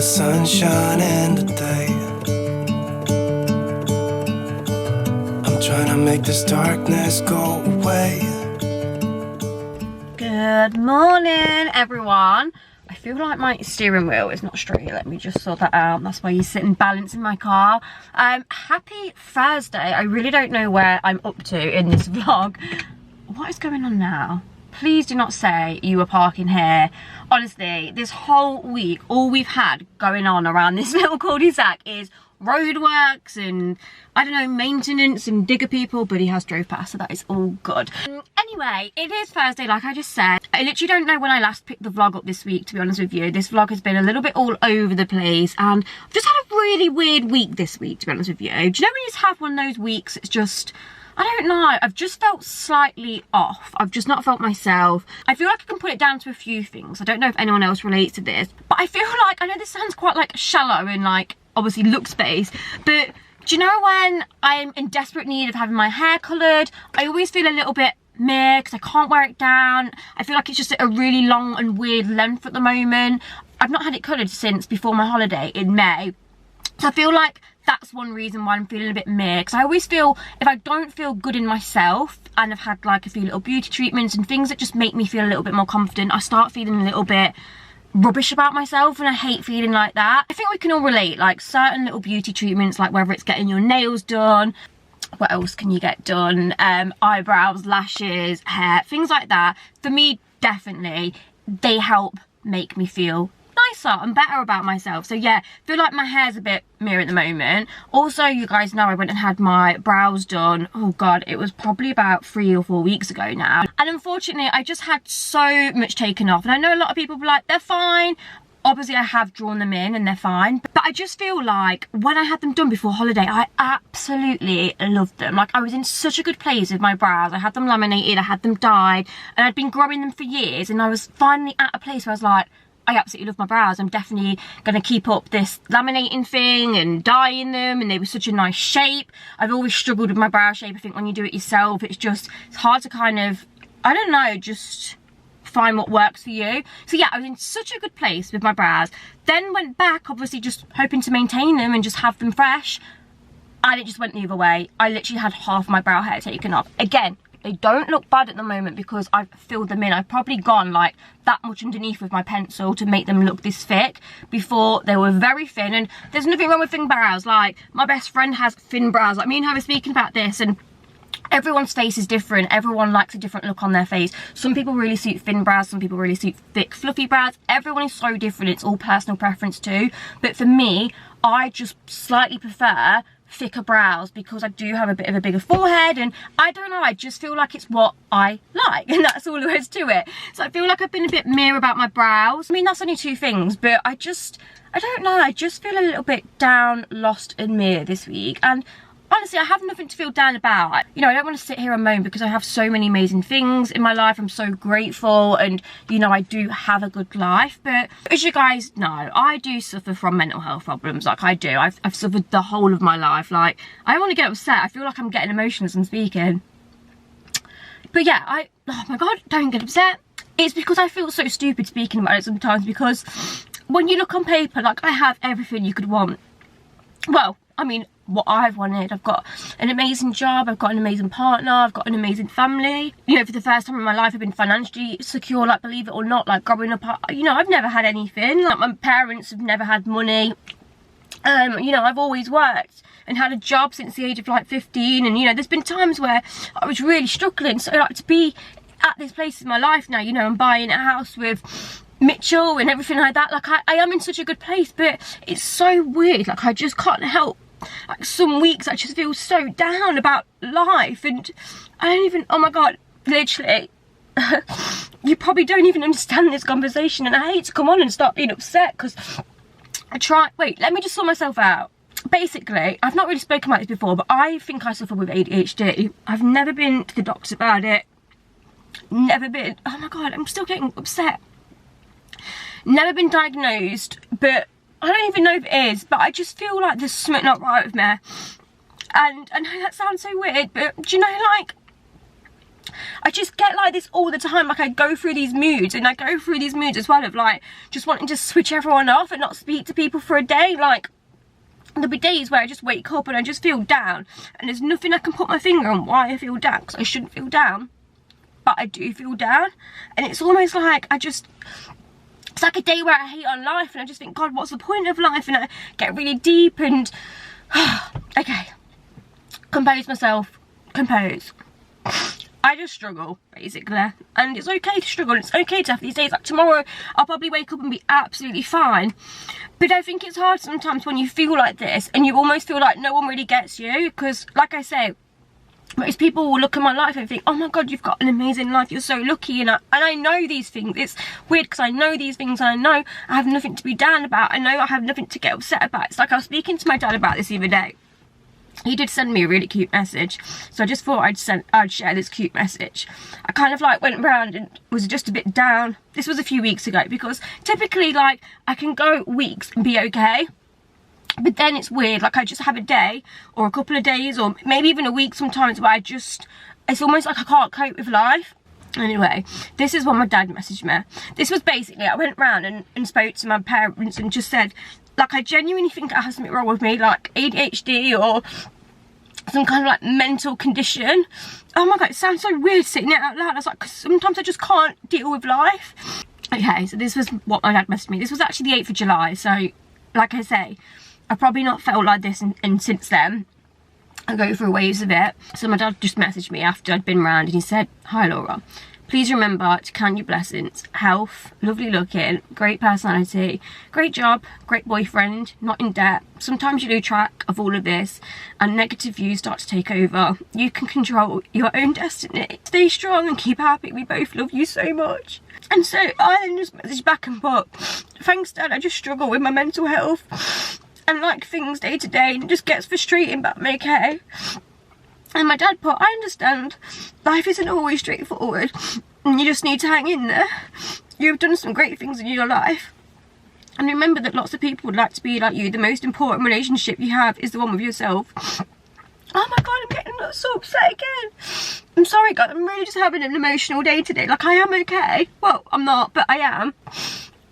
the sunshine in the day. I'm trying to make this darkness go away. Good morning, everyone. I feel like my steering wheel is not straight. Let me just sort that out. That's why you sit and balance in my car. Happy Thursday. I really don't know where I'm up to in this vlog. What is going on now? Please do not say you were parking here. Honestly, this whole week, all we've had going on around this little cul-de-sac is roadworks and, I don't know, maintenance and digger people, but he has drove past, so that is all good. Anyway, it is Thursday, like I just said. I literally don't know when I last picked the vlog up this week, to be honest with you. This vlog has been a little bit all over the place, and I've just had a really weird week this week, to be honest with you. Do you know when you just have one of those weeks, it's just, I don't know, I've just felt slightly off. I've just not felt myself. I feel like I can put it down to a few things. I don't know if anyone else relates to this, but I feel like, I know this sounds quite like shallow and like, obviously looks based, but do you know when I'm in desperate need of having my hair coloured, I always feel a little bit meh because I can't wear it down. I feel like it's just a really long and weird length at the moment. I've not had it coloured since before my holiday in May, so I feel like that's one reason why I'm feeling a bit meh, because I always feel if I don't feel good in myself and I've had like a few little beauty treatments and things that just make me feel a little bit more confident, I start feeling a little bit rubbish about myself, and I hate feeling like that. I think we can all relate, like certain little beauty treatments, like whether it's getting your nails done, what else can you get done, eyebrows, lashes, hair, things like that. For me, definitely, they help make me feel nicer and better about myself. So yeah, I feel like my hair's a bit meh at the moment. Also, you guys know I went and had my brows done. Oh god, it was probably about 3 or 4 weeks ago now, and unfortunately I just had so much taken off, and I know a lot of people were like, they're fine. Obviously I have drawn them in and they're fine, but I just feel like when I had them done before holiday, I absolutely loved them. Like, I was in such a good place with my brows. I had them laminated, I had them dyed, and I'd been growing them for years, and I was finally at a place where I was like, I absolutely love my brows. I'm definitely going to keep up this laminating thing and dyeing them, and they were such a nice shape. I've always struggled with my brow shape. I think when you do it yourself, it's hard to kind of, I don't know, just find what works for you. So yeah, I was in such a good place with my brows. Then went back, obviously just hoping to maintain them and just have them fresh, and it just went the other way. I literally had half my brow hair taken off. Again, they don't look bad at the moment because I've filled them in. I've probably gone like that much underneath with my pencil to make them look this thick. Before, they were very thin, and there's nothing wrong with thin brows. Like, my best friend has thin brows. Like, me and her were speaking about this, and everyone's face is different. Everyone likes a different look on their face. Some people really suit thin brows, some people really suit thick, fluffy brows. Everyone is so different. It's all personal preference too. But for me, I just slightly prefer thicker brows because I do have a bit of a bigger forehead, and I don't know, I just feel like it's what I like, and that's all there is to it. So I feel like I've been a bit meh about my brows. I mean, that's only 2 things, but I don't know, I just feel a little bit down, lost and meh this week. And honestly, I have nothing to feel down about. You know, I don't want to sit here and moan because I have so many amazing things in my life. I'm so grateful, and you know, I do have a good life. But as you guys know, I do suffer from mental health problems. Like, I do. I've suffered the whole of my life. Like, I don't want to get upset. I feel like I'm getting emotional as I'm speaking. But yeah, oh my god, don't get upset. It's because I feel so stupid speaking about it sometimes, because when you look on paper, like, I have everything you could want. Well, I mean, what I've wanted. I've got an amazing job, I've got an amazing partner, I've got an amazing family. You know, for the first time in my life, I've been financially secure, like, believe it or not. Like, growing up, you know, I've never had anything. Like, my parents have never had money. You know, I've always worked and had a job since the age of like 15, and you know, there's been times where I was really struggling. So like, to be at this place in my life now, you know, I'm buying a house with Mitchell and everything like that. Like, I am in such a good place, but it's so weird. Like, I just can't help, like, some weeks I just feel so down about life, and I don't even, oh my god, literally, you probably don't even understand this conversation, and I hate to come on and start being upset because wait, let me just sort myself out. Basically, I've not really spoken about this before, but I think I suffer with ADHD. I've never been to the doctors about it. Never been, oh my god, I'm still getting upset. Never been diagnosed, but I don't even know if it is, but I just feel like there's something not right with me. And I know that sounds so weird, but do you know, like, I just get like this all the time. Like I go through these moods, and I go through these moods as well of like just wanting to switch everyone off and not speak to people for a day. Like there'll be days where I just wake up and I just feel down, and there's nothing I can put my finger on why I feel down, because I shouldn't feel down, but I do feel down. And it's almost like it's like a day where I hate on life, and I just think, God, what's the point of life? And I get really deep and okay, compose myself, compose. I just struggle, basically, and it's okay to struggle. It's okay to have these days. Like tomorrow I'll probably wake up and be absolutely fine, but I think it's hard sometimes when you feel like this and you almost feel like no one really gets you, because like I say, most people will look at my life and think, oh my God, you've got an amazing life, you're so lucky. And I know these things. It's weird because I know these things, and I know I have nothing to be down about. I know I have nothing to get upset about. It's like I was speaking to my dad about this the other day. He did send me a really cute message, so I just thought I'd share this cute message. I kind of like went around and was just a bit down. This was a few weeks ago, because typically like I can go weeks and be okay, but then it's weird, like I just have a day or a couple of days or maybe even a week sometimes where it's almost like I can't cope with life. Anyway, this is what my dad messaged me. This was basically, I went round and spoke to my parents and just said, like, I genuinely think I have something wrong with me, like ADHD or some kind of like mental condition. Oh my God, it sounds so weird saying it out loud. I was like, 'cause sometimes I just can't deal with life. Okay, so this was what my dad messaged me. This was actually the 8th of July, so like I say, I've probably not felt like this and since then. I go through waves of it. So my dad just messaged me after I'd been round, and he said, "Hi Laura, please remember to count your blessings. Health, lovely looking, great personality, great job, great boyfriend, not in debt. Sometimes you lose track of all of this and negative views start to take over. You can control your own destiny. Stay strong and keep happy. We both love you so much." And so I then just messaged back and put, "Thanks Dad, I just struggle with my mental health and like things day to day, and it just gets frustrating, but I'm okay." And my dad put, "I understand, life isn't always straightforward and you just need to hang in there. You've done some great things in your life, and remember that lots of people would like to be like you. The most important relationship you have is the one with yourself." Oh my God, I'm getting so upset again. I'm sorry God, I'm really just having an emotional day today. Like I am okay. Well, I'm not, but I am.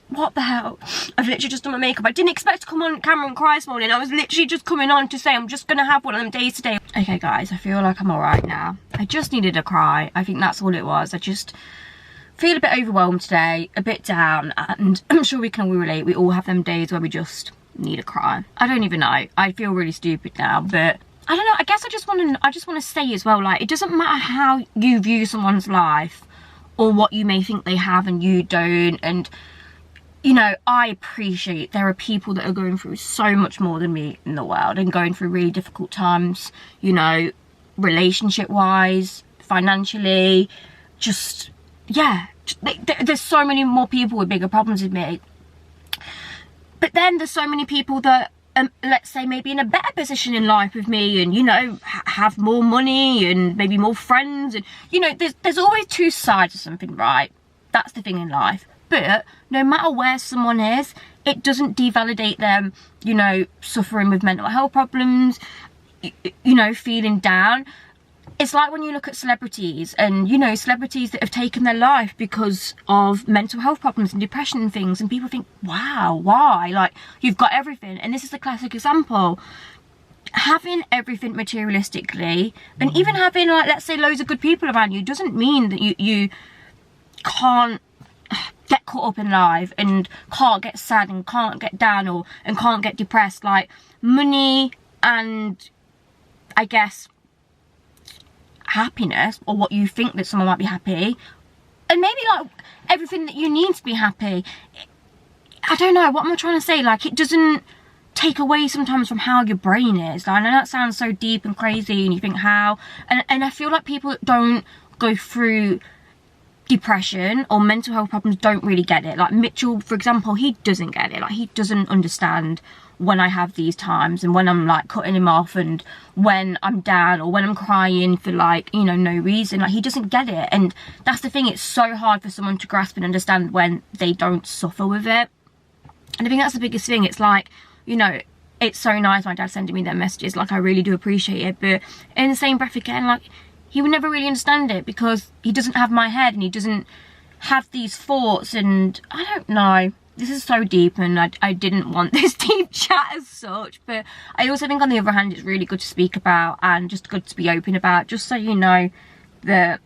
What the hell? I've literally just done my makeup. I didn't expect to come on camera and cry this morning. I was literally just coming on to say I'm just gonna have one of them days today. Okay guys, I feel like I'm alright now. I just needed a cry. I think that's all it was. I just feel a bit overwhelmed today, a bit down, and I'm sure we can all relate. We all have them days where we just need a cry. I don't even know. I feel really stupid now, but I don't know. I guess I just want to say as well, like, it doesn't matter how you view someone's life or what you may think they have and you don't. And you know, I appreciate there are people that are going through so much more than me in the world and going through really difficult times, you know, relationship wise, financially, just, yeah, there's so many more people with bigger problems than me. But then there's so many people that, let's say, maybe in a better position in life with me, and, you know, have more money and maybe more friends, and, you know, there's always two sides of something, right? That's the thing in life. But no matter where someone is, it doesn't devalidate them, you know, suffering with mental health problems, you know, feeling down. It's like when you look at celebrities and, you know, celebrities that have taken their life because of mental health problems and depression and things, and people think, wow, why? Like, you've got everything. And this is a classic example. Having everything materialistically, and even having, like, let's say loads of good people around you, doesn't mean that you can't get caught up in life and can't get sad and can't get down and can't get depressed. Like, money and, I guess, happiness, or what you think that someone might be happy, and maybe like everything that you need to be happy, I don't know, what am I trying to say? Like, it doesn't take away sometimes from how your brain is. Like, I know that sounds so deep and crazy, and you think how, and I feel like people that don't go through depression or mental health problems don't really get it. Like Mitchell, for example, he doesn't get it. Like, he doesn't understand when I have these times, and when I'm like cutting him off, and when I'm down, or when I'm crying for, like, you know, no reason. Like, he doesn't get it. And that's the thing, it's so hard for someone to grasp and understand when they don't suffer with it. And I think that's the biggest thing. It's like, you know, it's so nice my dad sending me their messages, like, I really do appreciate it, but in the same breath again, like, he would never really understand it because he doesn't have my head and he doesn't have these thoughts, and I don't know. This is so deep, and I didn't want this deep chat as such, but I also think on the other hand it's really good to speak about and just good to be open about, just so you know that,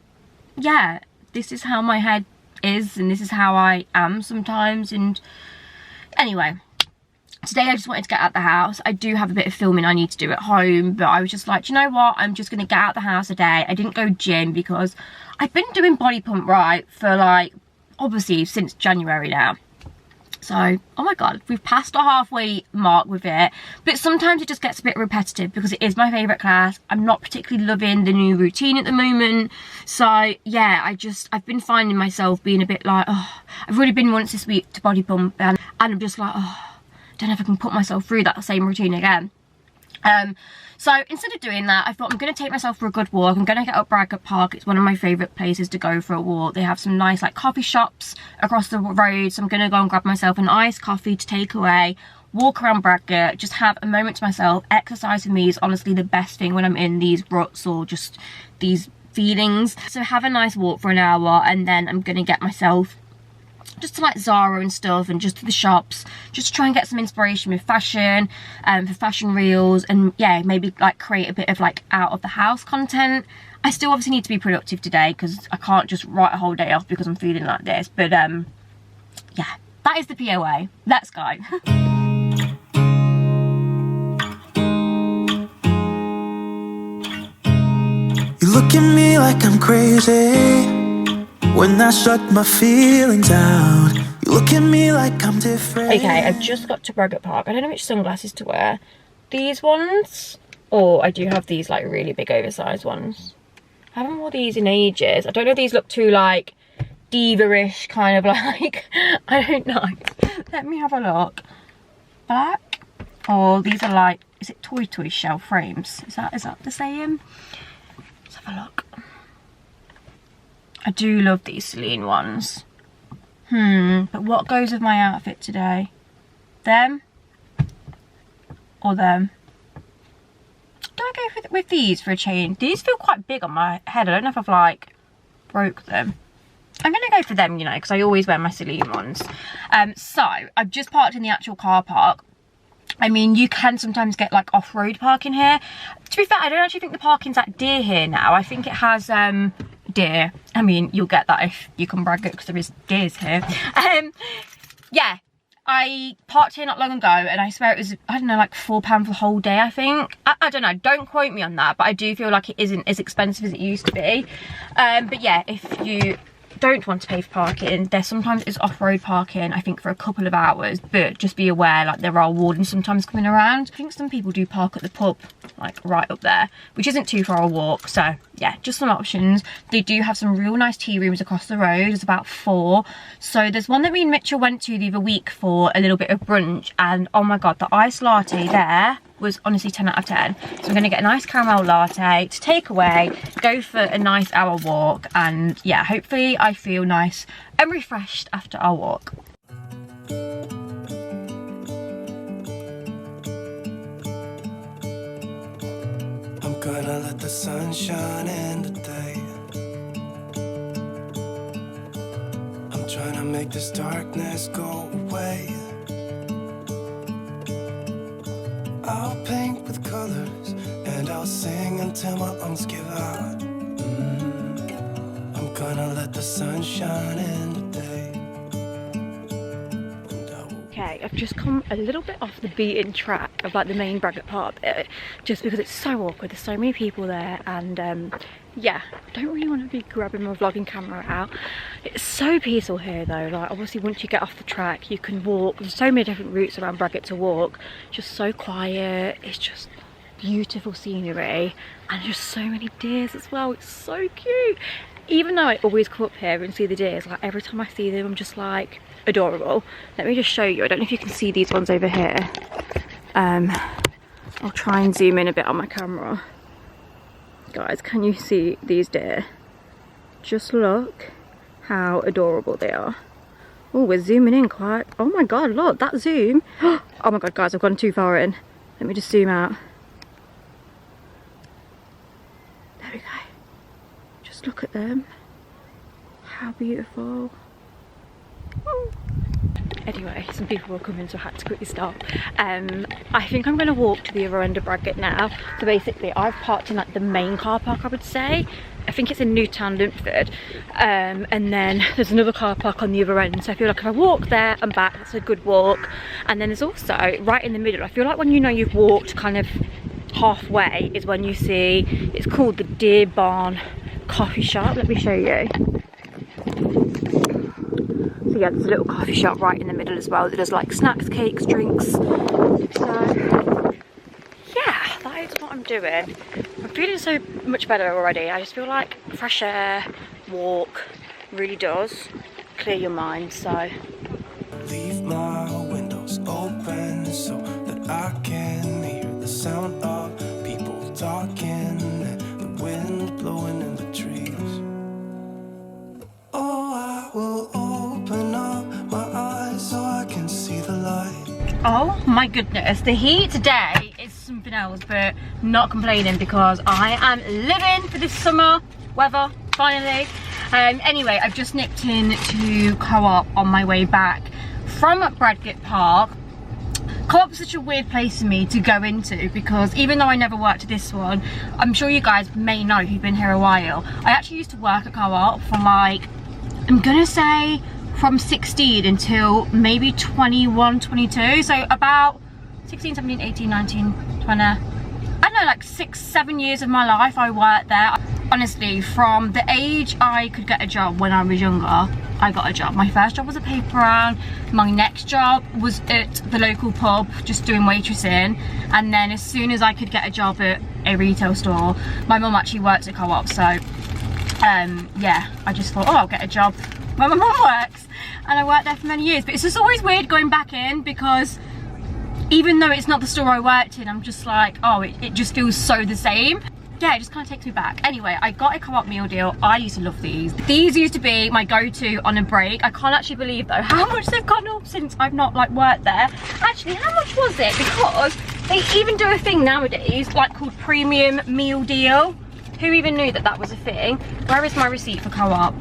yeah, this is how my head is and this is how I am sometimes. And anyway, today I just wanted to get out the house. I do have a bit of filming I need to do at home, but I was just like, do you know what, I'm just going to get out the house today. I didn't go gym because I've been doing body pump right for like, obviously since January now. So, oh my god, we've passed the halfway mark with it, but sometimes it just gets a bit repetitive because it is my favourite class. I'm not particularly loving the new routine at the moment, so yeah, I've been finding myself being a bit like, oh, I've already been once this week to body pump, and I'm just like, oh, I don't know if I can put myself through that same routine again. So instead of doing that, I thought I'm going to take myself for a good walk. I'm going to get up Bradgate Park. It's one of my favourite places to go for a walk. They have some nice like coffee shops across the road. So I'm going to go and grab myself an iced coffee to take away, walk around Bradgate, just have a moment to myself. Exercise for me is honestly the best thing when I'm in these ruts or just these feelings. So have a nice walk for an hour, and then I'm going to get myself just to like Zara and stuff, and just to the shops, just to try and get some inspiration with fashion, for fashion reels, and yeah, maybe like create a bit of like out of the house content. I still obviously need to be productive today because I can't just write a whole day off because I'm feeling like this, but yeah, that is the POA. Let's go. You look at me like I'm crazy when I shut my feelings out. You look at me like I'm different. Okay, I've just got to Bradgate Park. I don't know which sunglasses to wear. These ones, or I do have these like really big oversized ones. I haven't worn these in ages. I don't know if these look too like diva-ish, kind of like, I don't know. Let me have a look. Black, or these are like, is it toy shell frames? Is that the same? Let's have a look. I do love these Celine ones. But what goes with my outfit today? Them? Or them? Do I go with these for a change? These feel quite big on my head. I don't know if I've like broke them. I'm going to go for them, you know, because I always wear my Celine ones. So, I've just parked in the actual car park. I mean, you can sometimes get like off-road parking here. To be fair, I don't actually think the parking's at Deer here now. I think it has deer. I mean, you'll get that if you come Bradgate because there is deers here. Yeah, I parked here not long ago and I swear it was, I don't know, like £4 for the whole day, I think. I don't know, don't quote me on that, but I do feel like it isn't as expensive as it used to be. But yeah, if you don't want to pay for parking, there sometimes is off-road parking, I think, for a couple of hours, but just be aware, like, there are wardens sometimes coming around. I think some people do park at the pub, like right up there, which isn't too far a walk. So yeah, just some options. They do have some real nice tea rooms across the road. There's about 4. So there's one that me and Mitchell went to the other week for a little bit of brunch, and oh my god, the iced latte there was honestly 10 out of 10. So I'm gonna get a nice caramel latte to take away, go for a nice hour walk, and yeah, hopefully I feel nice and refreshed after our walk. I'm gonna let the sun shine in today. I'm trying to make this darkness go away. I'll paint with colors and I'll sing until my lungs give out. I'm gonna let the sun shine in today. Okay, I've just come a little bit off the beaten track of like the main Bradgate Park bit, just because it's so awkward. There's so many people there, and yeah, I don't really want to be grabbing my vlogging camera out. It's so peaceful here though. Like, obviously once you get off the track you can walk. There's so many different routes around Bradgate to walk. Just so quiet. It's just beautiful scenery, and just so many deers as well. It's so cute. Even though I always come up here and see the deers, like every time I see them I'm just like, adorable. Let me just show you. I don't know if you can see these ones over here. I'll try and zoom in a bit on my camera. Guys, can you see these deer? Just look how adorable they are. Oh, we're zooming in quite. Oh my god, look, that zoom. Oh my god, guys, I've gone too far in. Let me just zoom out. There we go. Just look at them. How beautiful. Anyway, some people were coming, so I had to quickly stop. I think I'm going to walk to the other end of Bradgate now. So basically, I've parked in like the main car park, I would say. I think it's in Newtown, Lumpford. And then there's another car park on the other end. So I feel like if I walk there and back, that's a good walk. And then there's also, right in the middle, I feel like when you know you've walked kind of halfway is when you see, it's called the Deer Barn Coffee Shop. Let me show you. So yeah, there's a little coffee shop right in the middle as well that does like snacks, cakes, drinks. So yeah, that is what I'm doing. I'm feeling so much better already. I just feel like fresh air, walk, really does clear your mind. So Leave my windows open so that I can hear the sound of people talking and the wind blowing in the trees. Oh, I will open up my eyes so I can see the light. oh my goodness, the heat today is something else, but not complaining because I am living for this summer weather finally. Anyway, I've just nipped in to Co-op on my way back from Bradgate Park. Co-op is such a weird place for me to go into because even though I never worked at this one, I'm sure you guys may know who've been here a while, I actually used to work at Co-op from like, I'm gonna say from 16 until maybe 21, 22. So about 16, 17, 18, 19, 20. I don't know, like 6, 7 years of my life I worked there. Honestly, from the age I could get a job when I was younger, I got a job. My first job was a paper round. My next job was at the local pub, just doing waitressing. And then as soon as I could get a job at a retail store, my mum actually worked at Co-op, so yeah, I just thought, oh, I'll get a job where my mum works. And I worked there for many years. But it's just always weird going back in because even though it's not the store I worked in, I'm just like, oh, it just feels so the same. Yeah, it just kind of takes me back. Anyway, I got a Co-op meal deal. I used to love these. These used to be my go-to on a break. I can't actually believe though how much they've gone up since I've not like worked there. Actually, how much was it? Because they even do a thing nowadays like called premium meal deal. Who even knew that that was a thing? Where is my receipt for Co-op?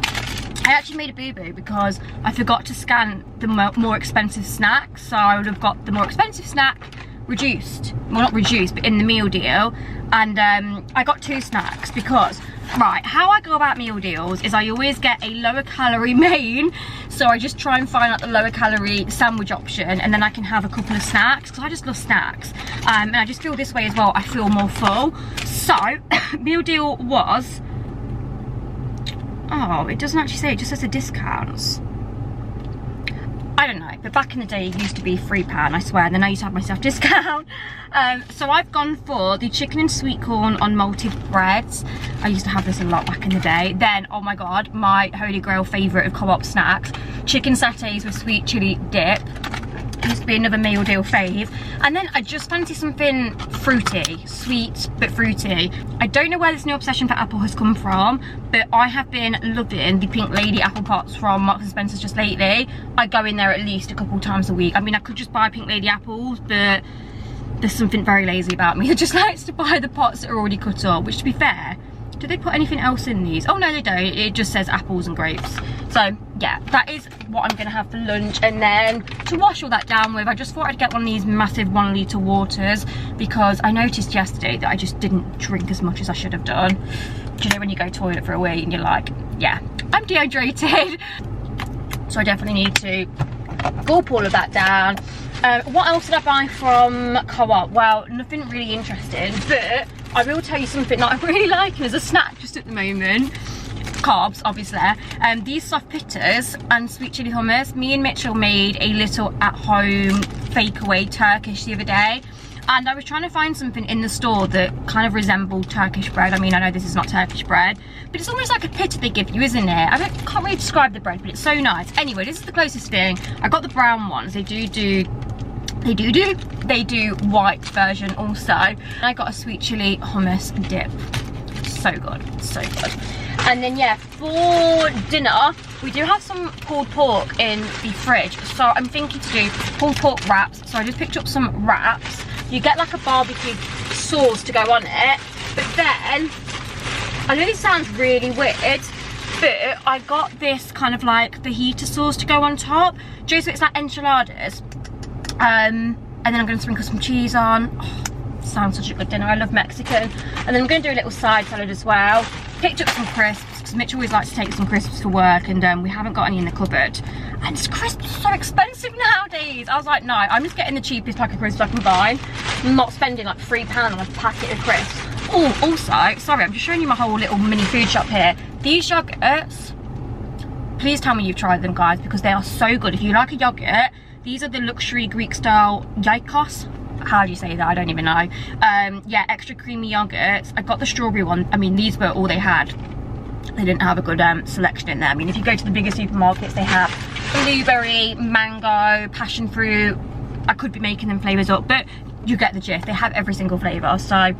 I actually made a boo-boo because I forgot to scan the more expensive snack. So I would have got the more expensive snack reduced. Well, not reduced, but in the meal deal. And I got 2 snacks because, right, how I go about meal deals is I always get a lower calorie main. So I just try and find out the lower calorie sandwich option and then I can have a couple of snacks because I just love snacks. And I just feel this way as well, I feel more full. So, meal deal was, oh, it doesn't actually say, it just says the discounts. I don't know, but back in the day it used to be £3, I swear, and then I used to have myself discount. So I've gone for the chicken and sweet corn on malted breads. I used to have this a lot back in the day. Then, oh my god, my holy grail favourite of Co-op snacks, chicken satay with sweet chilli dip. Used to be another meal deal fave. And then I just fancy something fruity, sweet but fruity. I don't know where this new obsession for apple has come from, but I have been loving the Pink Lady apple pots from Marks & Spencer's just lately. I go in there at least a couple times a week. I mean, I could just buy Pink Lady apples, but there's something very lazy about me that just likes to buy the pots that are already cut up, which to be fair, do they put anything else in these? Oh no, they don't. It just says apples and grapes. So yeah, that is what I'm gonna have for lunch. And then to wash all that down with, I just thought I'd get one of these massive 1 litre waters because I noticed yesterday that I just didn't drink as much as I should have done. Do you know when you go toilet for a wee and you're like, yeah, I'm dehydrated. So I definitely need to gulp all of that down. What else did I buy from Co-op? Well, nothing really interesting, but I will tell you something that I'm really liking as a snack just at the moment. Carbs, obviously. These soft pitters and sweet chili hummus. Me and Mitchell made a little at-home fake-away Turkish the other day. And I was trying to find something in the store that kind of resembled Turkish bread. I mean, I know this is not Turkish bread, but it's almost like a pitta they give you, isn't it? I can't really describe the bread, but it's so nice. Anyway, this is the closest thing. I got the brown ones. They do white version also. And I got a sweet chili hummus dip. So good, so good. And then yeah, for dinner, we do have some pulled pork in the fridge. So I'm thinking to do pulled pork wraps. So I just picked up some wraps. You get like a barbecue sauce to go on it. But then, I know this sounds really weird, but I got this kind of like fajita sauce to go on top. Just so it's like enchiladas. And then I'm going to sprinkle some cheese on. Oh, sounds such a good dinner. I love Mexican. And then I'm going to do a little side salad as well. Picked up some crisps because Mitch always likes to take some crisps for work, and we haven't got any in the cupboard. And crisps are so expensive nowadays. I was like, no, I'm just getting the cheapest pack of crisps I can buy. I'm not spending like £3 on a packet of crisps. Oh, also, sorry, I'm just showing you my whole little mini food shop here. These yogurts, please tell me you've tried them, guys, because they are so good. If you like a yogurt, these are the luxury Greek style Yikos. How do you say that? I don't even know. Yeah, extra creamy yogurts. I got the strawberry one. I mean, these were all they had. They didn't have a good selection in there. I mean, if you go to the bigger supermarkets, they have blueberry, mango, passion fruit. I could be making them flavours up, but you get the gist. They have every single flavour. So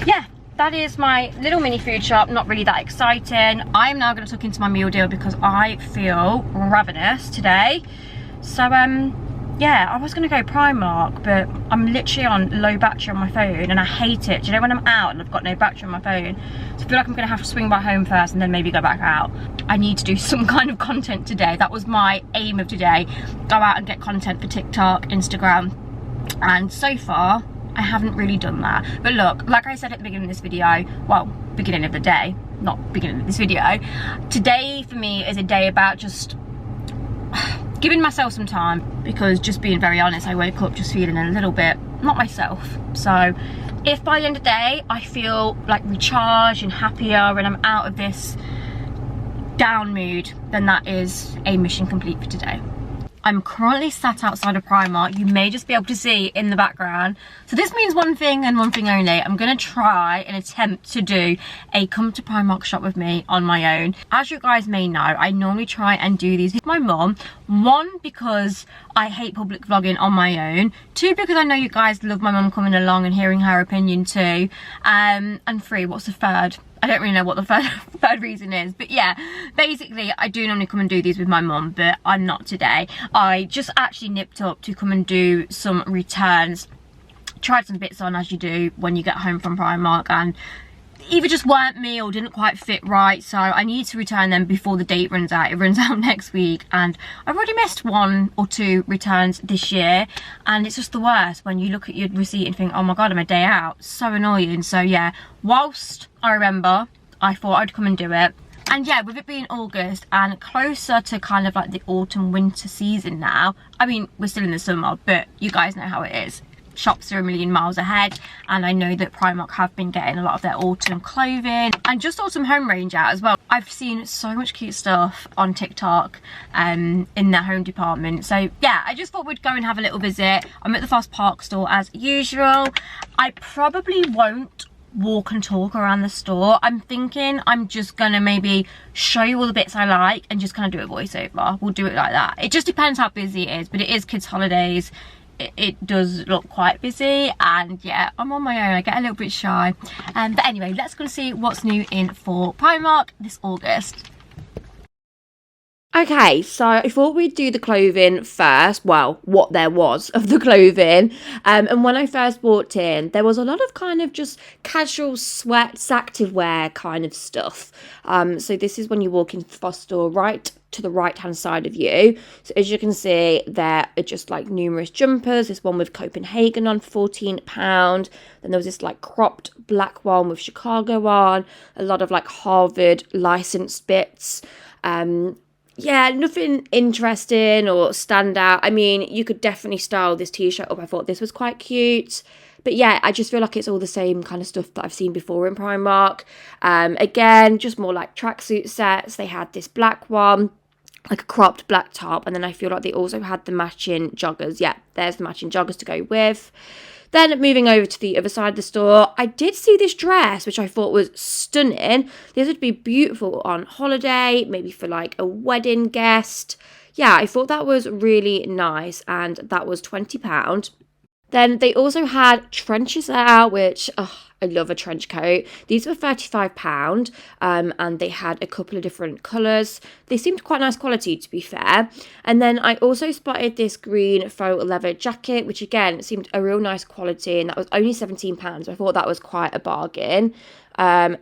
yeah, that is my little mini food shop. Not really that exciting. I am now going to tuck into my meal deal because I feel ravenous today. So yeah, I was going to go Primark, but I'm literally on low battery on my phone and I hate it. Do you know when I'm out and I've got no battery on my phone? So I feel like I'm going to have to swing back home first and then maybe go back out. I need to do some kind of content today. That was my aim of today. Go out and get content for TikTok, Instagram. And so far, I haven't really done that. But look, like I said at the beginning of this video, well, beginning of the day, not beginning of this video, today for me is a day about just giving myself some time, because just being very honest, I woke up just feeling a little bit not myself. So if by the end of the day I feel like recharged and happier and I'm out of this down mood, then that is a mission complete for today. I'm currently sat outside of Primark. You may just be able to see in the background. So this means one thing and one thing only. I'm going to try and attempt to do a come to Primark shop with me on my own. As you guys may know, I normally try and do these with my mum. One, because I hate public vlogging on my own. Two, because I know you guys love my mum coming along and hearing her opinion too. And three, what's the third? I don't really know what the third reason is, but yeah, basically I do normally come and do these with my mum, but I'm not today. I just actually nipped up to come and do some returns, tried some bits on as you do when you get home from Primark, and either just weren't me or didn't quite fit right, so I need to return them before the date runs out. It runs out next week, and I've already missed 1 or 2 returns this year, and it's just the worst when you look at your receipt and think, oh my god, I'm a day out. So annoying. So yeah, whilst I remember, I thought I'd come and do it. And yeah, with it being August and closer to kind of like the autumn winter season now, I mean, we're still in the summer, but you guys know how it is. Shops are a million miles ahead, and I know that Primark have been getting a lot of their autumn clothing and just autumn home range out as well. I've seen so much cute stuff on TikTok in their home department. So yeah, I just thought we'd go and have a little visit. I'm at the Fast Park store as usual. I probably won't walk and talk around the store. I'm thinking I'm just gonna maybe show you all the bits I like and just kind of do a voiceover. We'll do it like that. It just depends how busy it is, but it is kids' holidays. It does look quite busy, and yeah, I'm on my own. I get a little bit shy. But anyway, let's go and see what's new in for Primark this August. Okay, so I thought we'd do the clothing first. Well, what there was of the clothing. And when I first walked in, there was a lot of kind of just casual sweats, activewear kind of stuff. So this is when you walk into the Fast store, right to the right hand side of you. So as you can see, there are just like numerous jumpers. This one with Copenhagen on £14. Then there was this like cropped black one with Chicago on. A lot of like Harvard licensed bits. Yeah, nothing interesting or stand out. I mean, you could definitely style this t-shirt up. I thought this was quite cute. But yeah, I just feel like it's all the same kind of stuff that I've seen before in Primark. Again, just more like tracksuit sets. They had this black one, like a cropped black top. And then I feel like they also had the matching joggers. Yeah, there's the matching joggers to go with. Then moving over to the other side of the store, I did see this dress, which I thought was stunning. This would be beautiful on holiday, maybe for like a wedding guest. Yeah, I thought that was really nice, and that was £20. Then they also had trenches out, which I love a trench coat. These were £35, and they had a couple of different colours. They seemed quite nice quality, to be fair. And then I also spotted this green faux leather jacket, which again seemed a real nice quality, and that was only £17. So I thought that was quite a bargain.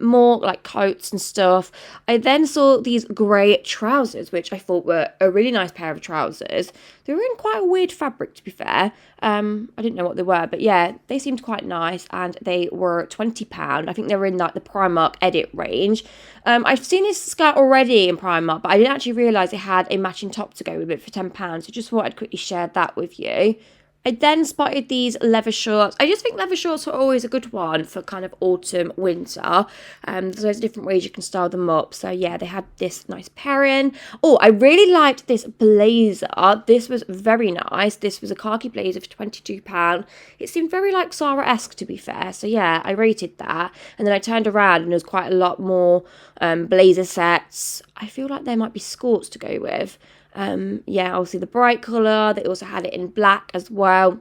More like coats and stuff. I then saw these grey trousers, which I thought were a really nice pair of trousers. They were in quite a weird fabric, to be fair. I didn't know what they were, but yeah, they seemed quite nice, and they were £20. I think they were in like the Primark edit range. I've seen this skirt already in Primark, but I didn't actually realise they had a matching top to go with it for £10, so just thought I'd quickly share that with you. I then spotted these leather shorts. I just think leather shorts are always a good one for kind of autumn, winter. There's loads of different ways you can style them up. So yeah, they had this nice pairing. Oh, I really liked this blazer. This was very nice. This was a khaki blazer for £22. It seemed very like Zara-esque, to be fair. So yeah, I rated that. And then I turned around and there was quite a lot more blazer sets. I feel like there might be skirts to go with. Yeah, obviously the bright colour. They also had it in black as well.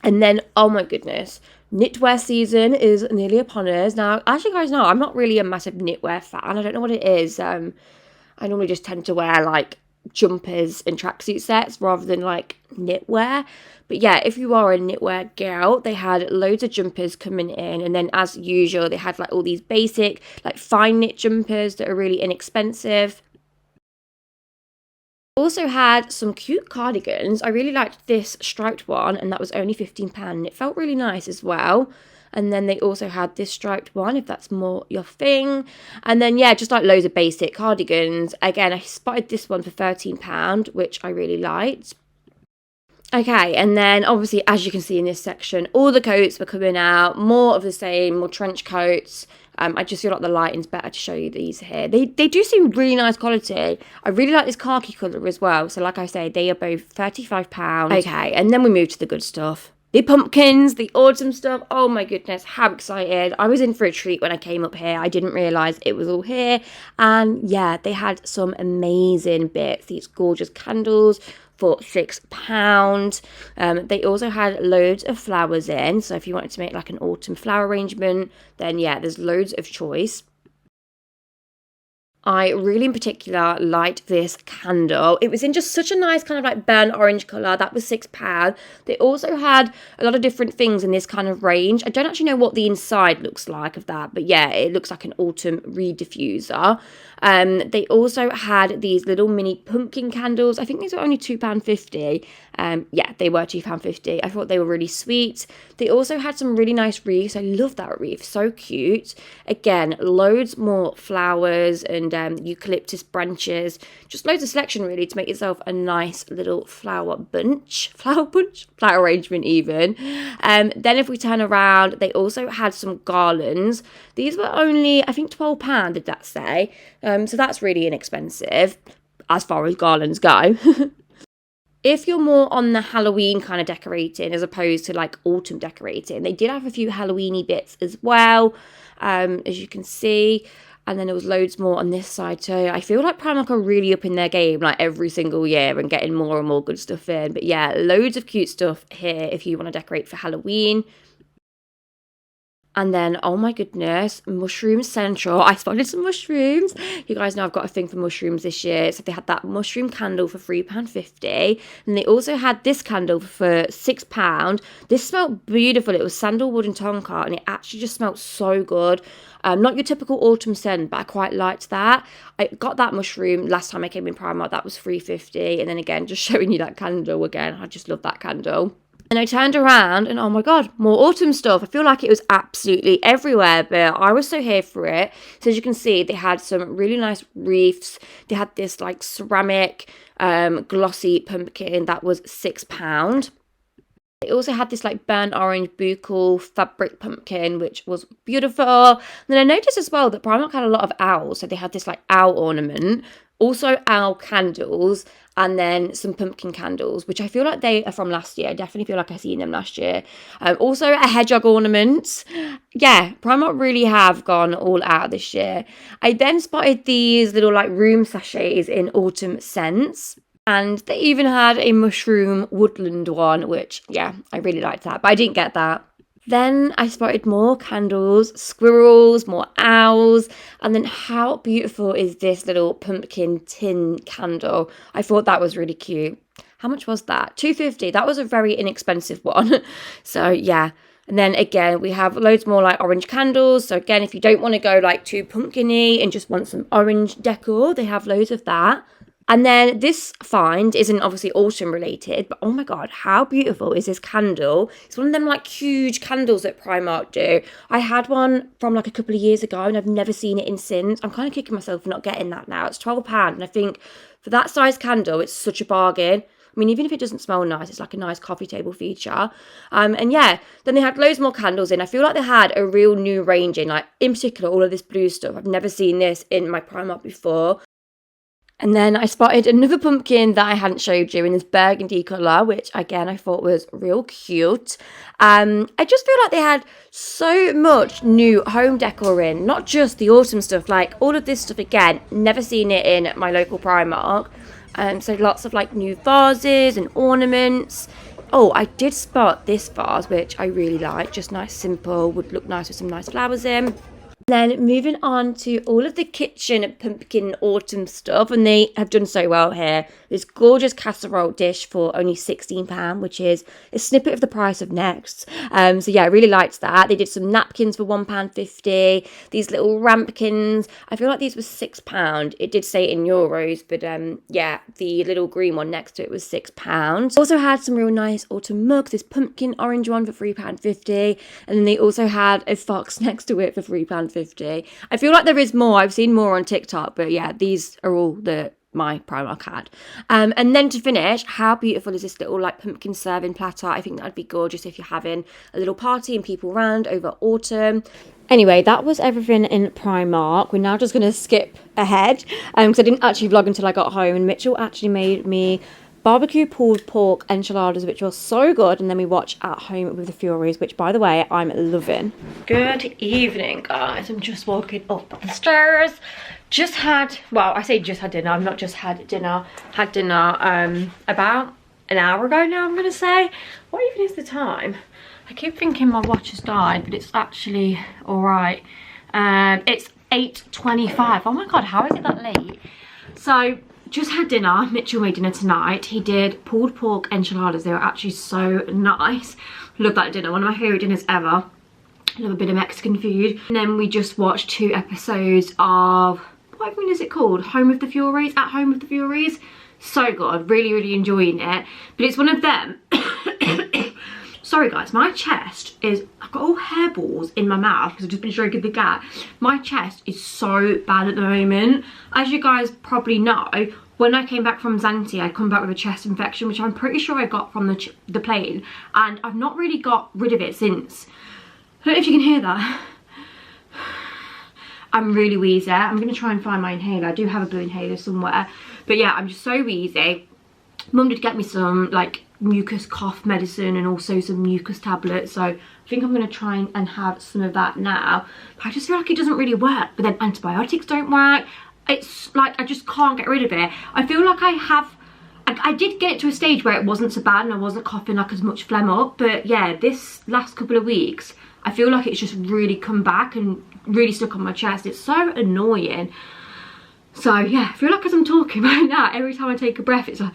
And then, oh my goodness, knitwear season is nearly upon us. Now, as you guys know, I'm not really a massive knitwear fan. I don't know what it is. I normally just tend to wear like jumpers and tracksuit sets rather than like knitwear. But yeah, if you are a knitwear girl, they had loads of jumpers coming in. And then as usual, they had like all these basic like fine knit jumpers that are really inexpensive. Also had some cute cardigans. I really liked this striped one, and that was only £15, and it felt really nice as well. And then they also had this striped one, if that's more your thing. And then yeah, just like loads of basic cardigans. Again, I spotted this one for £13, which I really liked. Okay, and then obviously, as you can see in this section, all the coats were coming out, more of the same, more trench coats. I just feel like the lighting's better to show you these here. They do seem really nice quality. I really like this khaki colour as well. So like I say, they are both £35. Okay, and then we move to the good stuff. The pumpkins, the autumn stuff. Oh my goodness, how excited. I was in for a treat when I came up here. I didn't realise it was all here. And yeah, they had some amazing bits. These gorgeous candles for £6. They also had loads of flowers in, so if you wanted to make like an autumn flower arrangement, then yeah, there's loads of choice. I really in particular liked this candle. It was in just such a nice kind of like burnt orange colour. That was £6. They also had a lot of different things in this kind of range. I don't actually know what the inside looks like of that, but yeah, it looks like an autumn reed diffuser. They also had these little mini pumpkin candles. I think these were only £2.50. Yeah, they were £2.50. I thought they were really sweet. They also had some really nice wreaths. I love that wreath, so cute. Again, loads more flowers and eucalyptus branches. Just loads of selection really to make yourself a nice little flower arrangement even. Then if we turn around, they also had some garlands. These were only, I think, £12, did that say? So that's really inexpensive as far as garlands go. If you're more on the Halloween kind of decorating as opposed to like autumn decorating, they did have a few Halloweeny bits as well, as you can see. And then there was loads more on this side too. I feel like Primark are really up in their game like every single year and getting more and more good stuff in. But yeah, loads of cute stuff here if you want to decorate for Halloween. And then, oh my goodness, Mushroom Central. I spotted some mushrooms. You guys know I've got a thing for mushrooms this year. So they had that mushroom candle for £3.50. And they also had this candle for £6. This smelled beautiful. It was sandalwood and tonka, and it actually just smelled so good. Not your typical autumn scent, but I quite liked that. I got that mushroom last time I came in Primark. That was £3.50. And then again, just showing you that candle again. I just love that candle. And I turned around and oh my god, more autumn stuff. I feel like it was absolutely everywhere, but I was so here for it. So as you can see, they had some really nice wreaths. They had this like ceramic glossy pumpkin that was £6. They also had this like burnt orange buccal fabric pumpkin, which was beautiful. And then I noticed as well that Primark had a lot of owls. So they had this like owl ornament, also owl candles, and then some pumpkin candles, which I feel like they are from last year. I definitely feel like I've seen them last year. Also a hedgehog ornament. Yeah, Primark really have gone all out this year. I then spotted these little like room sachets in autumn scents. And they even had a mushroom woodland one, which, yeah, I really liked that. But I didn't get that. Then I spotted more candles, squirrels, more owls, and then how beautiful is this little pumpkin tin candle? I thought that was really cute. How much was that? £2.50. That was a very inexpensive one. So yeah. And then again, we have loads more like orange candles. So again, if you don't want to go like too pumpkin-y and just want some orange decor, they have loads of that. And then this find isn't obviously autumn related, but oh my god, how beautiful is this candle? It's one of them like huge candles that Primark do. I had one from like a couple of years ago and I've never seen it in since. I'm kind of kicking myself for not getting that now. It's £12 and I think for that size candle, it's such a bargain. I mean, even if it doesn't smell nice, it's like a nice coffee table feature. And yeah, then they had loads more candles in. I feel like they had a real new range in, like in particular, all of this blue stuff. I've never seen this in my Primark before. And then I spotted another pumpkin that I hadn't showed you in this burgundy colour, which again I thought was real cute. I just feel like they had so much new home decor in, not just the autumn stuff, like all of this stuff again, never seen it in my local Primark. So lots of like new vases and ornaments. Oh, I did spot this vase, which I really like, just nice, simple, would look nice with some nice flowers in. Then moving on to all of the kitchen pumpkin autumn stuff, and they have done so well here. This gorgeous casserole dish for only £16, which is a snippet of the price of Next. So yeah, I really liked that. They did some napkins for £1.50. These little rampkins, I feel like these were £6. It did say in euros, but yeah, the little green one next to it was £6. Also had some real nice autumn mugs. This pumpkin orange one for £3.50, and then they also had a fox next to it for £3.50. I feel like there is more. I've seen more on TikTok, but yeah, these are all that my Primark had. And then to finish, how beautiful is this little like pumpkin serving platter? I think that'd be gorgeous if you're having a little party and people around over autumn. Anyway, that was everything in Primark. We're now just going to skip ahead because I didn't actually vlog until I got home, and Mitchell actually made me barbecue pulled pork enchiladas, which was so good, and then we watched At Home with the Furies, which by the way I'm loving. Good evening, guys. I'm just walking up the stairs. Just had, well, I say just had dinner. I've not just had dinner. Had dinner about an hour ago now, I'm gonna say. What even is the time? I keep thinking my watch has died, but it's actually all right. It's 8:25. Oh my god, how is it that late? So just had dinner. Mitchell made dinner tonight. He did pulled pork enchiladas. They were actually so nice. Love that dinner. One of my favourite dinners ever. Love a bit of Mexican food. And then we just watched 2 episodes of, what even is it called? Home of the Furies? At Home of the Furies. So good. Really, really enjoying it. But it's one of them. Sorry guys, my chest is, I've got all hairballs in my mouth because I've just been stroking the cat. My chest is so bad at the moment. As you guys probably know, when I came back from Zante, I'd come back with a chest infection, which I'm pretty sure I got from the plane, and I've not really got rid of it since. I don't know if you can hear that. I'm really wheezy. I'm going to try and find my inhaler. I do have a blue inhaler somewhere. But yeah, I'm just so wheezy. Mum did get me some like mucus cough medicine and also some mucus tablets, so I think I'm going to try and have some of that now. But I just feel like it doesn't really work. But then antibiotics don't work. It's like I just can't get rid of it. I feel like I did get it to a stage where it wasn't so bad and I wasn't coughing like as much phlegm up, but yeah, this last couple of weeks I feel like it's just really come back and really stuck on my chest. It's so annoying. So yeah, I feel like as I'm talking right now, every time I take a breath it's like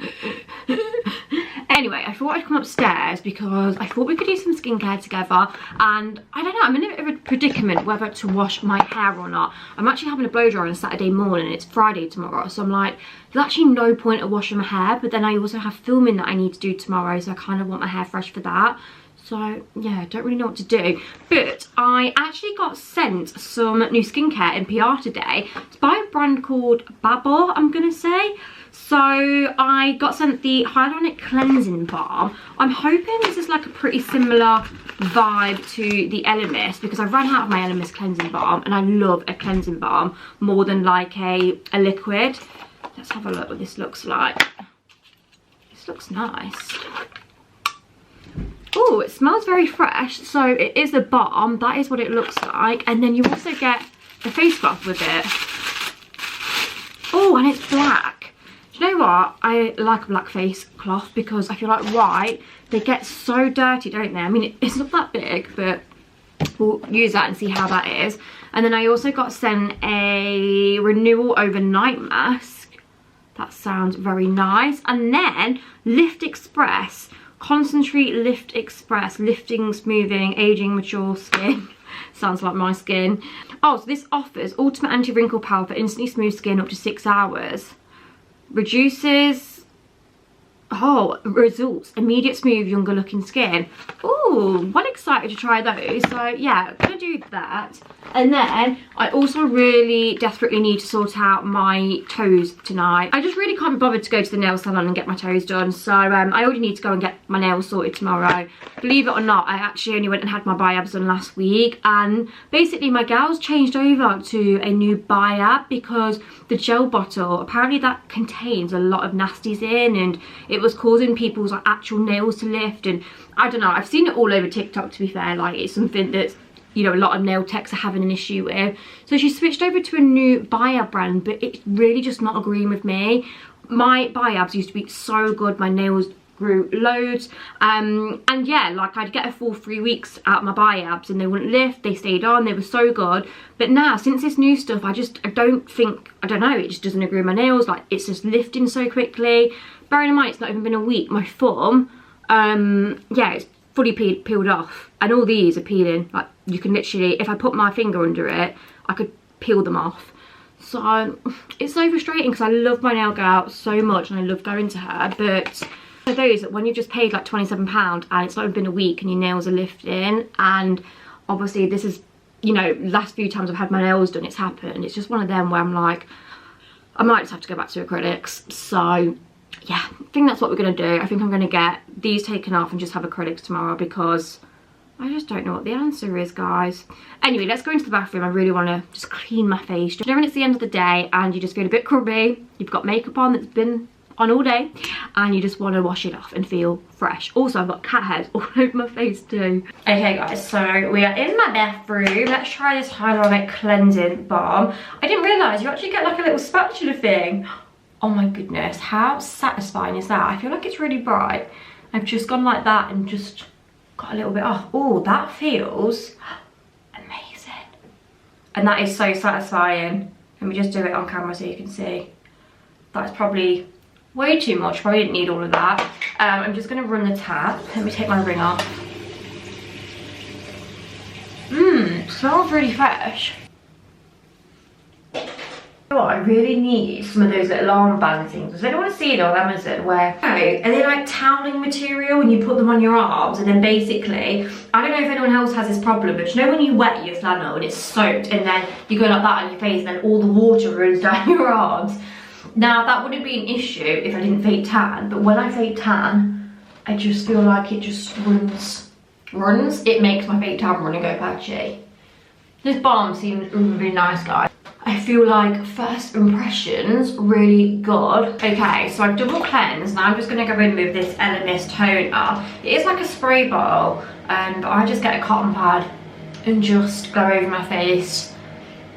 anyway, I thought I'd come upstairs because I thought we could do some skincare together, and I don't know, I'm in a bit of a predicament whether to wash my hair or not. I'm actually having a blow dry on a Saturday morning. It's Friday tomorrow, so I'm like, there's actually no point of washing my hair, but then I also have filming that I need to do tomorrow, so I kind of want my hair fresh for that. So yeah, I don't really know what to do. But I actually got sent some new skincare in PR today. It's by a brand called Babor, I'm gonna say. So I got sent the Hyaluronic Cleansing Balm. I'm hoping this is like a pretty similar vibe to the Elemis, because I ran out of my Elemis cleansing balm and I love a cleansing balm more than like a liquid. Let's have a look what this looks like. This looks nice. Oh, it smells very fresh. So it is a balm. That is what it looks like. And then you also get a face cloth with it. Oh, and it's black. Do you know what? I like a black face cloth because I feel like white, they get so dirty, don't they? I mean, it's not that big, but we'll use that and see how that is. And then I also got sent a renewal overnight mask. That sounds very nice. And then Lift Express, Concentrate Lift Express, lifting, smoothing, aging, mature skin. Sounds like my skin. Oh, so this offers ultimate anti-wrinkle power for instantly smooth skin up to 6 hours. Reduces, results, immediate smooth, younger looking skin. Ooh, well excited to try those. So yeah, I'm gonna do that. And then I also really desperately need to sort out my toes tonight. I just really can't be bothered to go to the nail salon and get my toes done. So I already need to go and get my nails sorted tomorrow. Believe it or not, I actually only went and had my biabs done last week. And basically my gal's changed over to a new biab because the gel bottle, apparently that contains a lot of nasties in, and it was causing people's like actual nails to lift. And I don't know, I've seen it all over TikTok, to be fair. Like, it's something that's, you know, a lot of nail techs are having an issue with. So she switched over to a new biab brand, but it's really just not agreeing with me. My biabs used to be so good, my nails grew loads, and yeah, like I'd get a full 3 weeks out of my biabs and they wouldn't lift, they stayed on, they were so good. But now, since this new stuff, I don't know, it just doesn't agree with my nails. Like, it's just lifting so quickly. Bearing in mind, it's not even been a week, my thumb, yeah, it's fully peeled off, and all these are peeling. Like, you can literally, if I put my finger under it, I could peel them off. So it's so frustrating because I love my nail girl so much and I love going to her, but those that when you've just paid like £27 and it's not even been a week and your nails are lifting, and obviously this is, you know, last few times I've had my nails done, it's happened. It's just one of them where I'm like, I might just have to go back to acrylics. So yeah, I think that's what we're going to do. I think I'm going to get these taken off and just have acrylics tomorrow because I just don't know what the answer is, guys. Anyway, let's go into the bathroom. I really want to just clean my face. You know when it's the end of the day and you just feel a bit grubby, you've got makeup on that's been on all day and you just want to wash it off and feel fresh. Also, I've got cat hairs all over my face too. Okay guys, so we are in my bathroom. Let's try this hyaluronic cleansing balm. I didn't realise you actually get like a little spatula thing. Oh my goodness, how satisfying is that? I feel like it's really bright. I've just gone like that and just got a little bit off. Oh, that feels amazing. And that is so satisfying. Let me just do it on camera so you can see. That's probably way too much. Probably didn't need all of that. I'm just going to run the tap. Let me take my ring off. Smells really fresh. I really need some of those little armband things. Does anyone see it on Amazon where, are they like toweling material and you put them on your arms, and then basically, I don't know if anyone else has this problem, but you know when you wet your flannel and it's soaked and then you go like that on your face and then all the water runs down your arms? Now that wouldn't be an issue if I didn't fake tan, but when I fake tan, I just feel like it just runs. It makes my fake tan run and go patchy. This balm seems really nice, guys. I feel like first impressions really good. Okay, so I've double cleansed. Now I'm just going to go in with this Elemis toner. It is like a spray bottle, but I just get a cotton pad and just go over my face.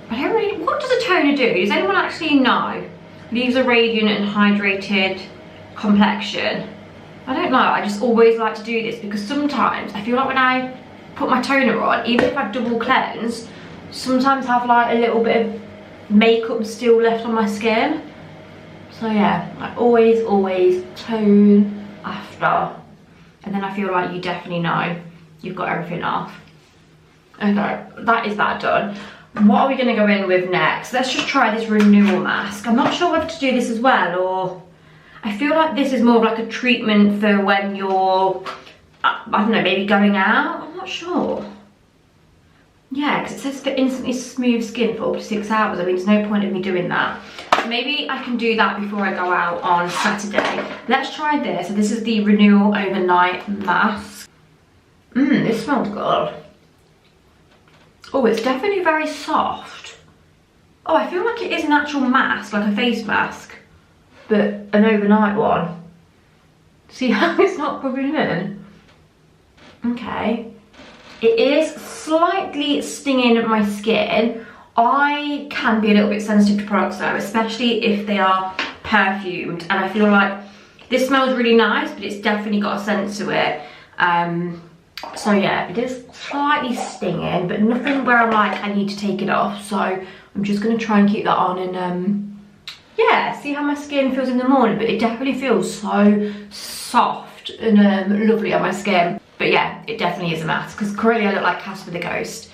I don't really, what does a toner do? Does anyone actually know? Leaves a radiant and hydrated complexion. I don't know, I just always like to do this because sometimes I feel like when I put my toner on, even if I've double cleansed, sometimes I have like a little bit of makeup still left on my skin. So yeah, I always tone after, and then I feel like you definitely know you've got everything off. Okay, that is that done. What are we going to go in with next? Let's just try this renewal mask. I'm not sure whether to do this as well, or I feel like this is more of like a treatment for when you're, I don't know, maybe going out. I'm not sure. Yeah, because it says for instantly smooth skin for up to 6 hours. I mean, there's no point in me doing that. So maybe I can do that before I go out on Saturday. Let's try this. So this is the Renewal Overnight Mask. This smells good. Oh, it's definitely very soft. Oh, I feel like it is an actual mask, like a face mask, but an overnight one. See how it's not rubbing in? Okay. It is slightly stinging my skin. I can be a little bit sensitive to products though, especially if they are perfumed, and I feel like this smells really nice, but it's definitely got a scent to it. So yeah, it is slightly stinging, but nothing where I'm like, I need to take it off. So I'm just gonna try and keep that on and yeah, see how my skin feels in the morning. But it definitely feels so soft and lovely on my skin. But yeah, it definitely is a mask, because currently I look like Casper the Ghost.